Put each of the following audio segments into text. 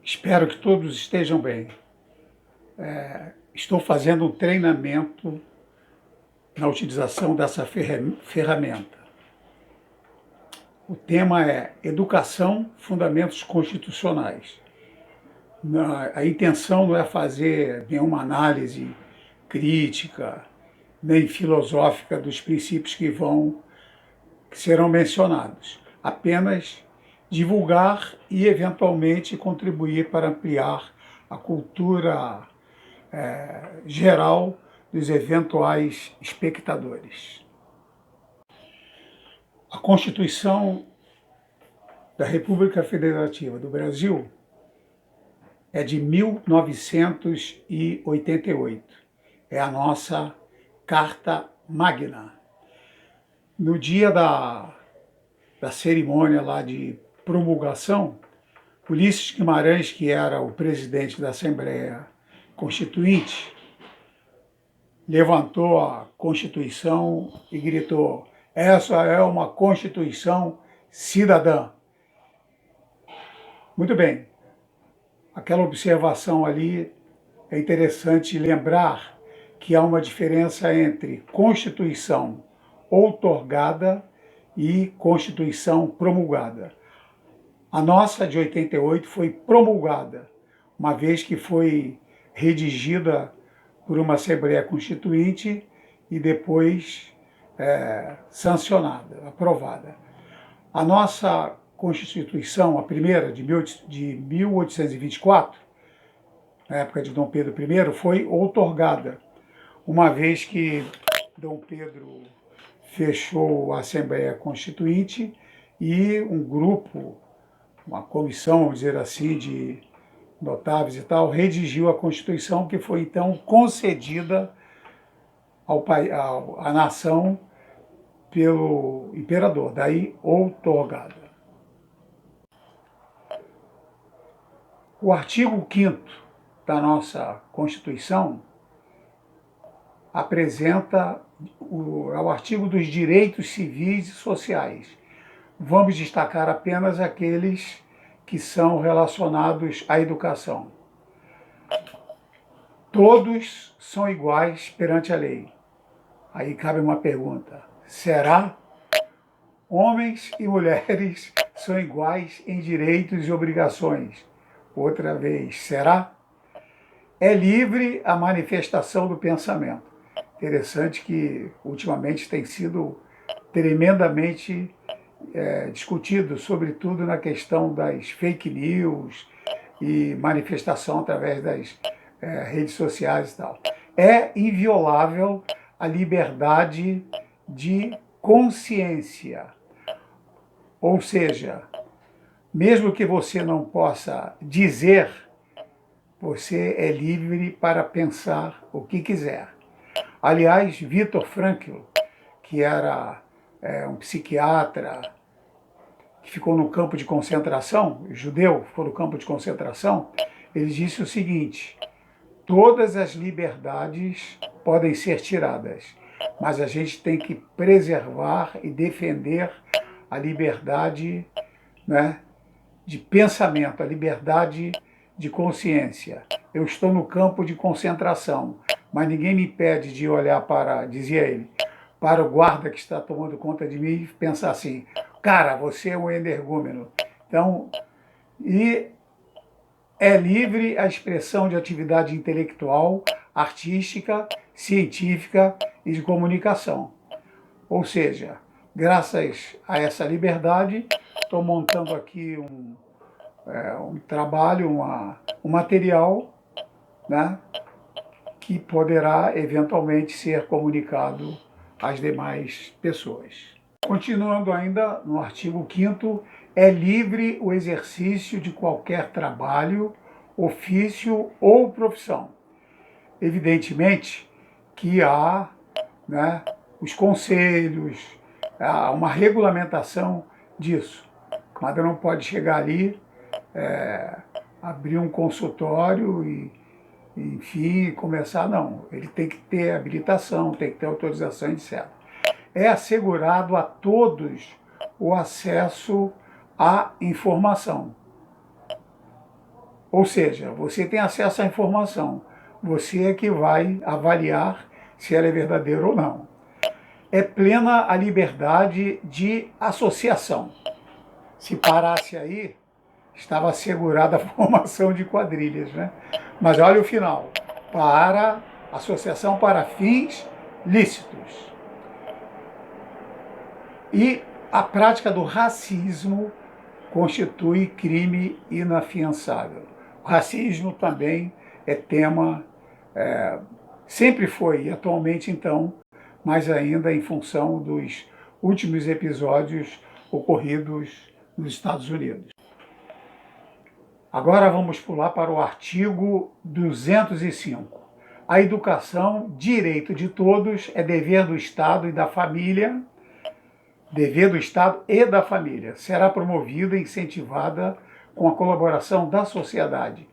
Espero que todos estejam bem. Estou fazendo um treinamento na utilização dessa ferramenta. O tema é Educação, Fundamentos Constitucionais. A intenção não é fazer nenhuma análise crítica, nem filosófica dos princípios que serão mencionados. Apenas divulgar e, eventualmente, contribuir para ampliar a cultura geral dos eventuais espectadores. A Constituição da República Federativa do Brasil é de 1988. É a nossa Carta Magna. No dia da cerimônia lá de promulgação, Ulisses Guimarães, que era o presidente da Assembleia Constituinte, levantou a Constituição e gritou: "Essa é uma Constituição cidadã". Muito bem, aquela observação ali é interessante lembrar que há uma diferença entre Constituição outorgada e Constituição promulgada. A nossa, de 88, foi promulgada, uma vez que foi redigida por uma Assembleia Constituinte e depois sancionada, aprovada. A nossa Constituição, a primeira, de 1824, na época de Dom Pedro I, foi outorgada, uma vez que Dom Pedro fechou a Assembleia Constituinte e um grupo, uma comissão, vamos dizer assim, de notáveis e tal, redigiu a Constituição, que foi então concedida à nação pelo imperador, daí outorgada. O artigo 5º da nossa Constituição apresenta o artigo dos direitos civis e sociais. Vamos destacar apenas aqueles que são relacionados à educação. Todos são iguais perante a lei. Aí cabe uma pergunta: será? Homens e mulheres são iguais em direitos e obrigações. Outra vez, será? É livre a manifestação do pensamento. Interessante que ultimamente tem sido tremendamente discutido, sobretudo na questão das fake news e manifestação através das redes sociais e tal. É inviolável a liberdade de consciência. Ou seja, mesmo que você não possa dizer, você é livre para pensar o que quiser. Aliás, Viktor Frankl, que era um psiquiatra que ficou no campo de concentração, judeu, ficou no campo de concentração, ele disse o seguinte: todas as liberdades podem ser tiradas, mas a gente tem que preservar e defender a liberdade, né, de pensamento, a liberdade de consciência. Eu estou no campo de concentração, mas ninguém me impede de olhar para, dizia ele, para o guarda que está tomando conta de mim e pensar assim: cara, você é um energúmeno. Então, e é livre a expressão de atividade intelectual, artística, científica e de comunicação. Ou seja, graças a essa liberdade, estou montando aqui um trabalho, um material, né, que poderá eventualmente ser comunicado às demais pessoas. Continuando ainda no artigo 5º, é livre o exercício de qualquer trabalho, ofício ou profissão. Evidentemente que há, né, os conselhos, há uma regulamentação disso. O camarada não pode chegar ali, abrir um consultório e, enfim, começar, não. Ele tem que ter habilitação, tem que ter autorização, etc. É assegurado a todos o acesso à informação. Ou seja, você tem acesso à informação, você é que vai avaliar se ela é verdadeira ou não. É plena a liberdade de associação. Se parasse aí, estava assegurada a formação de quadrilhas, né? Mas olha o final. Para associação para fins lícitos. E a prática do racismo constitui crime inafiançável. O racismo também é tema, sempre foi, e atualmente então, mais ainda em função dos últimos episódios ocorridos nos Estados Unidos. Agora vamos pular para o artigo 205. A educação, direito de todos, é dever do Estado e da família, será promovida e incentivada com a colaboração da sociedade,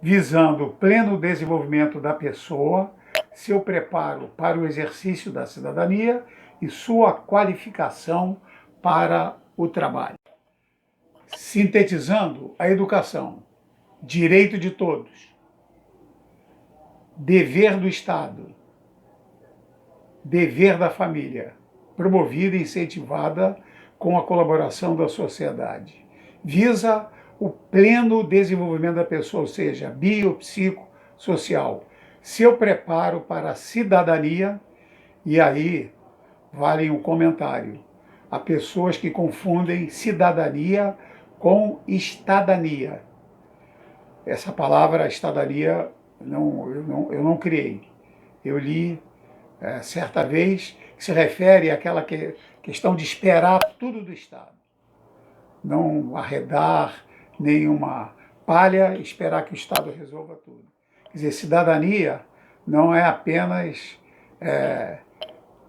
visando o pleno desenvolvimento da pessoa, seu preparo para o exercício da cidadania e sua qualificação para o trabalho. Sintetizando, a educação, direito de todos, dever do Estado, dever da família, promovida e incentivada com a colaboração da sociedade. Visa o pleno desenvolvimento da pessoa, ou seja, biopsicossocial, seu preparo para a cidadania, e aí vale um comentário. Há pessoas que confundem cidadania com estadania. Essa palavra estadania eu não criei. Eu li certa vez que se refere àquela questão de esperar tudo do Estado. Não arredar nenhuma palha, esperar que o Estado resolva tudo. Quer dizer, cidadania não é apenas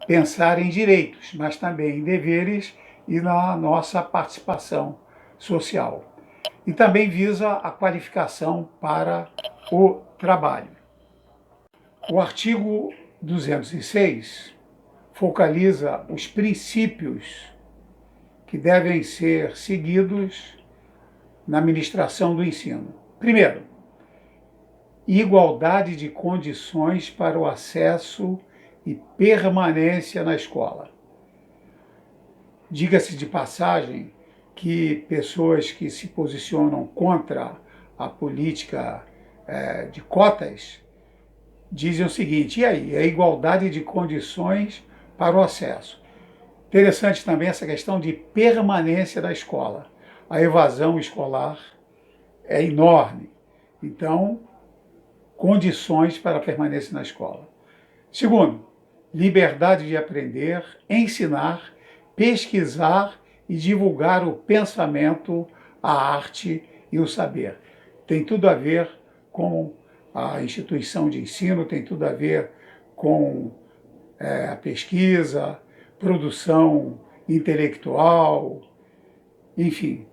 pensar em direitos, mas também em deveres e na nossa participação social. E também visa a qualificação para o trabalho. O artigo 206 focaliza os princípios que devem ser seguidos na administração do ensino. Primeiro, igualdade de condições para o acesso e permanência na escola. Diga-se de passagem que pessoas que se posicionam contra a política de cotas dizem o seguinte: e aí, a igualdade de condições para o acesso. Interessante também essa questão de permanência da escola. A evasão escolar é enorme. Então, condições para a permanência na escola. Segundo, liberdade de aprender, ensinar, pesquisar e divulgar o pensamento, a arte e o saber. Tem tudo a ver com a instituição de ensino, tem tudo a ver com a pesquisa, produção intelectual, enfim.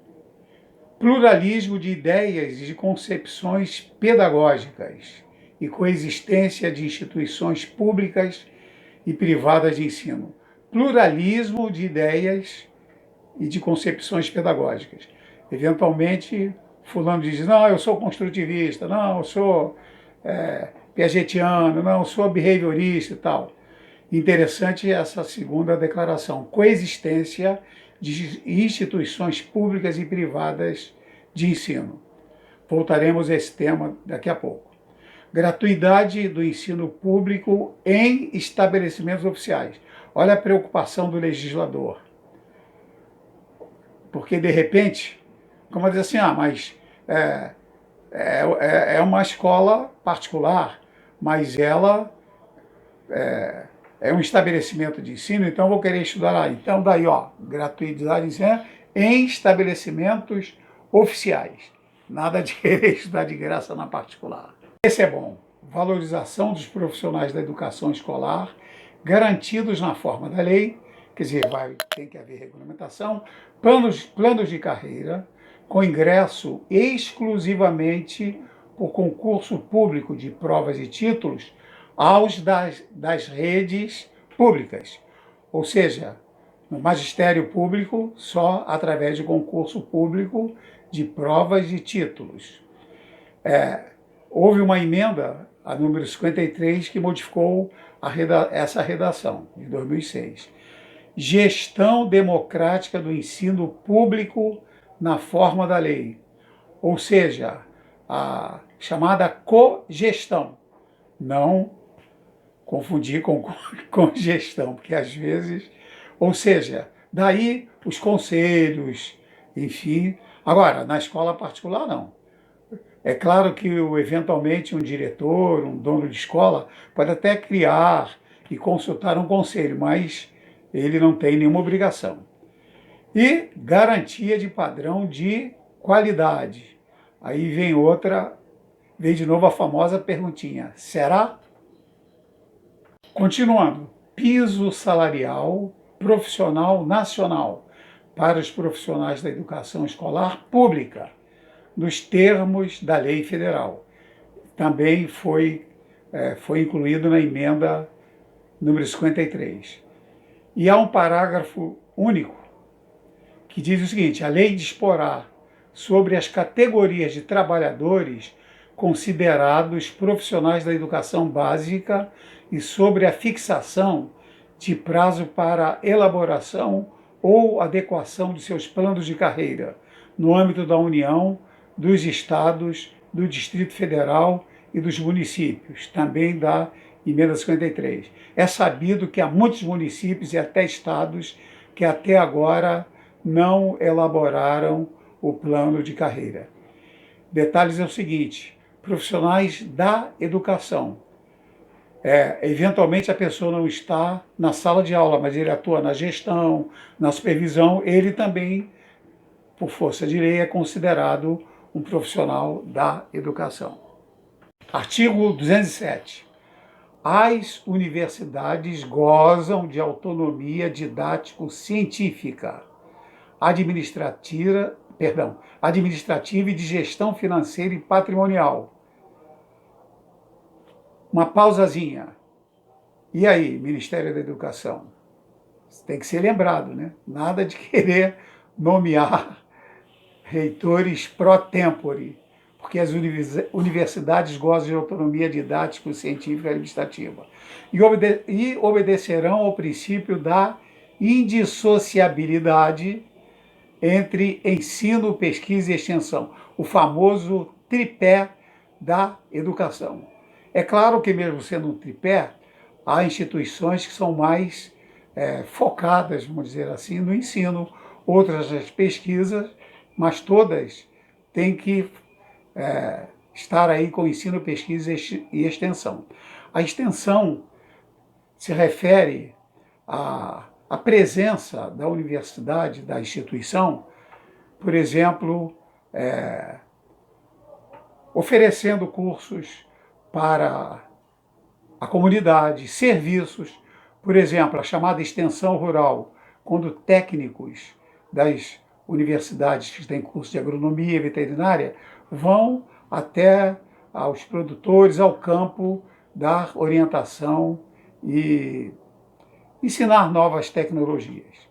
Pluralismo de ideias e de concepções pedagógicas e coexistência de instituições públicas e privadas de ensino. Pluralismo de ideias e de concepções pedagógicas. Eventualmente, fulano diz: não, eu sou construtivista, não, eu sou piagetiano, não, eu sou behaviorista e tal. Interessante essa segunda declaração: coexistência de instituições públicas e privadas de ensino. Voltaremos a esse tema daqui a pouco. Gratuidade do ensino público em estabelecimentos oficiais. Olha a preocupação do legislador. Porque, de repente, como dizer assim, mas é uma escola particular, mas ela é um estabelecimento de ensino, então eu vou querer estudar lá. Então, daí, gratuidade de ensino em estabelecimentos oficiais. Nada de querer estudar de graça na particular. Esse é bom. Valorização dos profissionais da educação escolar, garantidos na forma da lei, quer dizer, tem que haver regulamentação, planos de carreira, com ingresso exclusivamente por concurso público de provas e títulos aos das redes públicas. Ou seja, no magistério público, só através de concurso público de provas e títulos. houve uma emenda, a número 53, que modificou essa redação, de 2006. Gestão democrática do ensino público na forma da lei. Ou seja, a chamada cogestão. Não confundir com congestão, porque às vezes... Ou seja, daí os conselhos, enfim. Agora, na escola particular, não. É claro que, eventualmente, um diretor, um dono de escola, pode até criar e consultar um conselho, mas ele não tem nenhuma obrigação. E garantia de padrão de qualidade. Aí vem de novo a famosa perguntinha: será? Continuando, piso salarial profissional nacional para os profissionais da educação escolar pública, nos termos da lei federal. Também foi incluído na emenda número 53. E há um parágrafo único que diz o seguinte: a lei disporá sobre as categorias de trabalhadores considerados profissionais da educação básica e sobre a fixação de prazo para elaboração ou adequação de seus planos de carreira no âmbito da União, dos estados, do Distrito Federal e dos municípios, também da emenda 53. É sabido que há muitos municípios e até estados que até agora não elaboraram o plano de carreira. Detalhes é o seguinte: profissionais da educação. Eventualmente a pessoa não está na sala de aula, mas ele atua na gestão, na supervisão, ele também, por força de lei, é considerado um profissional da educação. Artigo 207. As universidades gozam de autonomia didático-científica, administrativa e de gestão financeira e patrimonial. Uma pausazinha. E aí, Ministério da Educação? Tem que ser lembrado, né? Nada de querer nomear reitores pro tempore, porque as universidades gozam de autonomia didático, científica e administrativa. E obedecerão ao princípio da indissociabilidade entre ensino, pesquisa e extensão, o famoso tripé da educação. É claro que, mesmo sendo um tripé, há instituições que são mais focadas, vamos dizer assim, no ensino, outras nas pesquisas, mas todas têm que estar aí com ensino, pesquisa e extensão. A extensão se refere à presença da universidade, da instituição, por exemplo, oferecendo cursos para a comunidade, serviços, por exemplo, a chamada extensão rural, quando técnicos das universidades que têm curso de agronomia e veterinária vão até aos produtores, ao campo, dar orientação e ensinar novas tecnologias.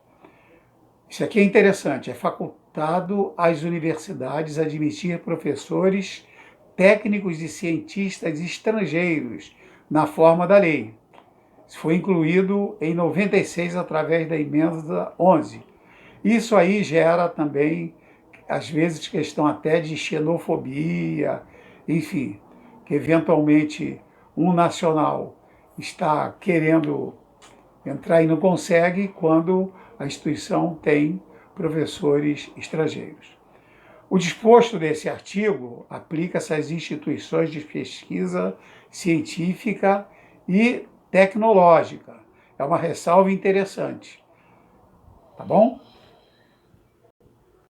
Isso aqui é interessante, é facultado às universidades admitir professores técnicos e cientistas estrangeiros na forma da lei. Isso foi incluído em 96 através da emenda 11. Isso aí gera também, às vezes, questão até de xenofobia, enfim, que eventualmente um nacional está querendo entrar e não consegue quando a instituição tem professores estrangeiros. O disposto desse artigo aplica-se às instituições de pesquisa científica e tecnológica. É uma ressalva interessante. Tá bom?